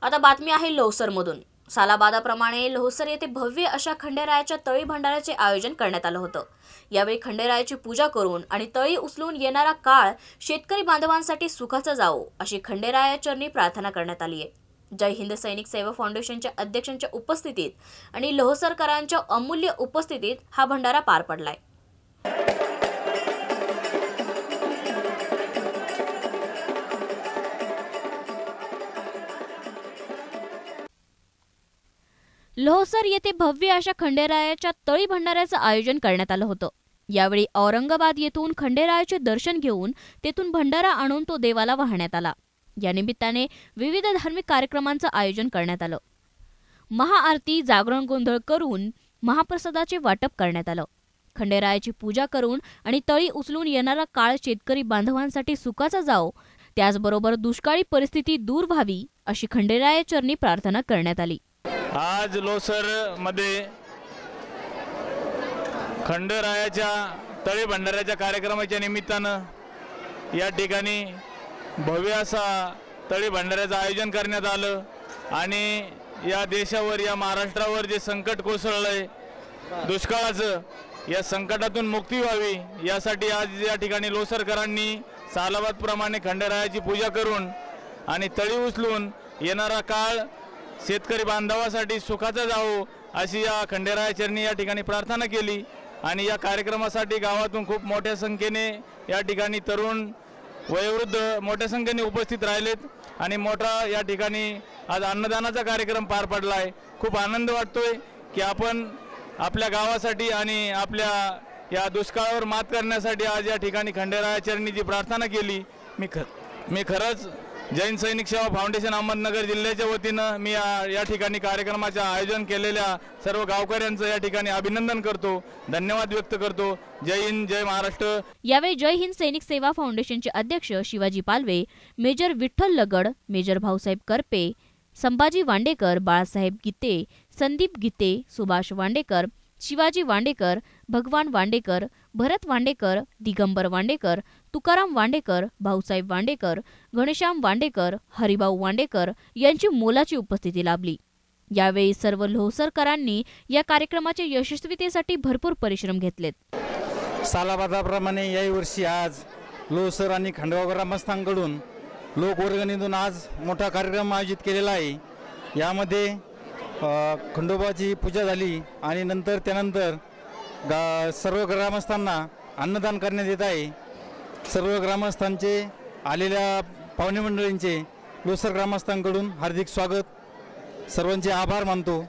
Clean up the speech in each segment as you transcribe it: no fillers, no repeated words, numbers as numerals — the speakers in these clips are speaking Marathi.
आता बातमी आहे लोहसरमधून। सालाबादाप्रमाणे लोहसर येथे भव्य अशा खंडेरायाच्या तळी भंडाऱ्याचे आयोजन करण्यात आलं होतं। यावेळी खंडेरायाची पूजा करून आणि तळी उचलून येणारा काळ शेतकरी बांधवांसाठी सुखाचा जावो अशी खंडेरायाचरणी प्रार्थना करण्यात आली आहे। जय हिंद सैनिक सेवा फाउंडेशनच्या अध्यक्षांच्या उपस्थितीत आणि लोहसरकरांच्या अमूल्य उपस्थितीत हा भंडारा पार पडलाय। लोहसर येथे भव्य अशा खंडेरायाच्या तळी भंडाऱ्याचं आयोजन करण्यात आलं होतं। यावेळी औरंगाबाद येथून खंडेरायाचे दर्शन घेऊन तेथून भंडारा आणून तो देवाला वाहण्यात आला। या निमित्ताने विविध धार्मिक कार्यक्रमांचं आयोजन करण्यात आलं। महाआरती, जागरण गोंधळ करून महाप्रसादाचे वाटप करण्यात आलं। खंडेरायाची पूजा करून आणि तळी उचलून येणारा काळ शेतकरी बांधवांसाठी सुखाचा जावो, त्याचबरोबर दुष्काळी परिस्थिती दूर व्हावी अशी खंडेरायाचरणी प्रार्थना करण्यात आली। आज लोहसर मध्ये खंडेरायाच्या तळी भंडाऱ्याच्या कार्यक्रमाच्या निमित्तानं या ठिकाणी भव्य असा तळी भंडाऱ्याचं आयोजन करण्यात आलं आणि या देशावर, या महाराष्ट्रावर जे संकट कोसळलंय दुष्काळाचं, या संकटातून मुक्ती व्हावी यासाठी आज या ठिकाणी लोहसरकरांनी सालाबादप्रमाणे खंडेरायाची पूजा करून आणि तळी उचलून येणारा काळ शेतकरी बांधवासाठी सुखाचा जावो अशी या खंडेरायाचरणी या ठिकाणी प्रार्थना केली। आणि या कार्यक्रमासाठी गावातून खूप मोठ्या संख्येने या ठिकाणी तरुण, वयोवृद्ध मोठ्या संख्येने उपस्थित राहिलेत आणि मोठा या ठिकाणी आज अन्नदानाचा कार्यक्रम पार पडलाय। खूप आनंद वाटतोय की आपण आपल्या गावासाठी आणि आपल्या या दुष्काळावर मात करण्यासाठी आज या ठिकाणी खंडेरायाचरणी जी प्रार्थना केली। मी खरंच जैन सैनिक सेवा फाउंडेशन अहमदनगर जिल्ह्याच्या वतीनं मी या ठिकाणी कार्यक्रमाचे आयोजन केलेल्या सर्व गावकऱ्यांचं या ठिकाणी अभिनंदन करतो, धन्यवाद व्यक्त करतो। जय हिंद, जय महाराष्ट्र। यावेळी जय हिंद सैनिक सेवा फाउंडेशनचे अध्यक्ष शिवाजी पालवे, मेजर विठ्ठल लगड, मेजर भाऊसाहेब करपे, संभाजी वांडेकर, बाळासाहेब गीते, संदीप गीते, सुभाष वांडेकर, शिवाजी वांडेकर, भगवान वांडेकर, भरत वांडेकर, दिगंबर वांडेकर, तुकाराम वांडेकर, भाऊसाहेब वांडेकर, घनश्याम वांडेकर, हरिभाऊ वांडेकर यांची मोलाची उपस्थिती लाभली। यावेळी सर्व लोहसरकरांनी या कार्यक्रमाच्या यशस्वीतेसाठी भरपूर परिश्रम घेतलेत। सालाबादाप्रमाणे याही वर्षी आज लोहसर आणि खंडगाव ग्रामस्थांकडून लोकवर्गणीतून आज मोठा कार्यक्रम आयोजित केलेला आहे। यामध्ये खंडोबाची पूजा झाली आणि त्यानंतर सर्व ग्रामस्थांना अन्नदान करण्यात येत आहे। सर्व ग्रामस्थांचे, आलेल्या पाहुणे मंडळींचे लोहसर ग्रामस्थांकडून हार्दिक स्वागत, सर्वांचे आभार मानतो।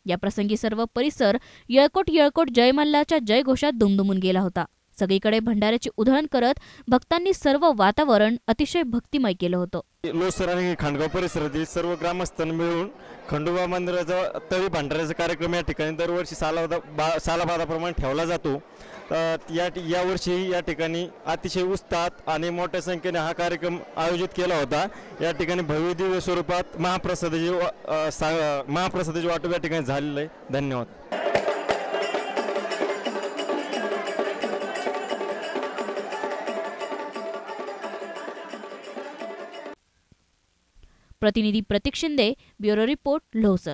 या प्रसंगी सर्व परिसर येळकोट येळकोट जय मल्हारच्या जयघोषात दुमदुमून गेला होता। सगळीकडे भंडाऱ्याची उधळण करत भक्तांनी सर्व वातावरण अतिशय भक्तिमय केलं होतं। लोहसर आणि खंडगाव परिसरातील सर्व ग्रामस्थांनी मिळून खंडोबा मंदिराचा तळी भंडाऱ्याचा कार्यक्रम या ठिकाणी दरवर्षी सालाबादाप्रमाणे ठेवला जातो। यावर्षी या ठिकाणी अतिशय उत्साहात आणि मोठ्या संख्येने हा कार्यक्रम आयोजित केला होता। या ठिकाणी भव्य दिव्य स्वरूपात महाप्रसादाचे वाटप या ठिकाणी झालेलं आहे। धन्यवाद। प्रतिनिधी प्रतीक शिंदे, ब्युरो रिपोर्ट, लोहसर।